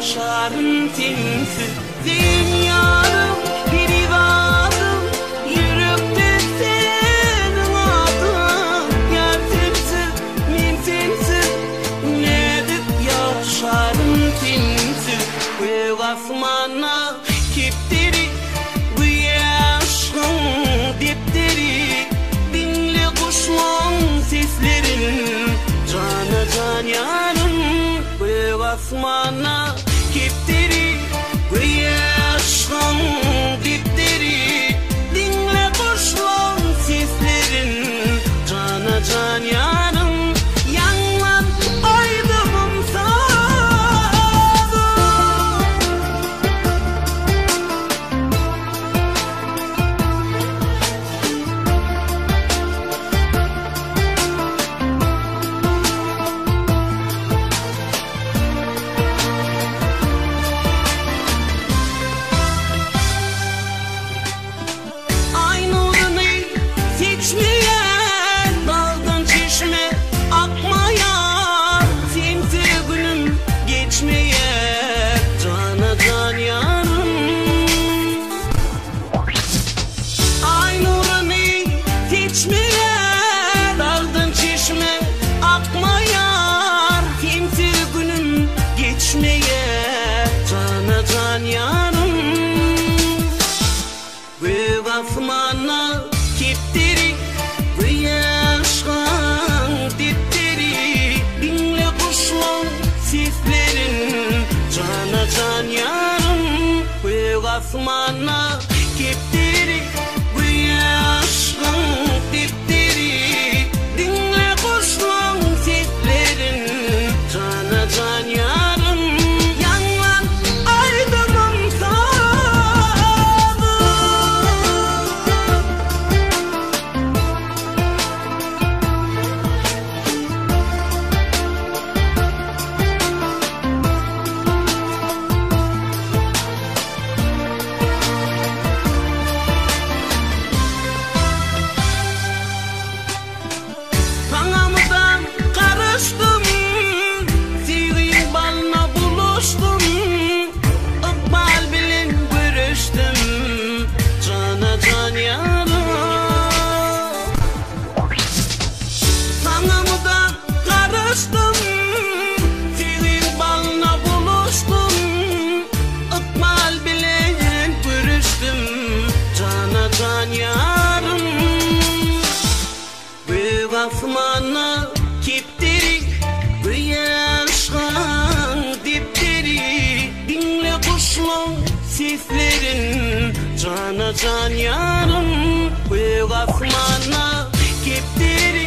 yaşarım sensiz. Dünyarım bir ivadım, yürüp senin adın. Yar sensiz, men sensiz, ne edip yaşarım sensiz. Göğ asmana kepteri, bu yaşın depteri. Dinle kuşların seslerin, cana can yarım. Göğ asmana kepteri, bu yaşın depteri. Dinle kuşların seslerin, cana can yarım. Yanlan aydımım sana. Seçmeyen daldan çeşme akmaya, sensiz günüm geçmeye, cana can yarım. Ay nurunu seçmeyen daldan çeşme akmaya, sensiz günüm geçmeye, cana can yarım. Göğ asmana kepteri, bu yaşan depteri. Dinle kuşların seslerin, cana can yarım. Göğ asmana kepteri, bu yaşan depteri. Dinle kuşların seslerin, cana can yarım. Yanlan aydımım sana. Tanamıdan karıştım, sevgin balına buluştum. Ikbal bilen görüştüm, cana can yarım. Tanamıdan karıştım, sevgin balına buluştum. Ikbal bilen görüştüm, cana can yarım. Göğ asmana kepteri, bu yaşan depteri. Dinle kuşların seslerin, cana can yarım. Göğ asmana kepteri,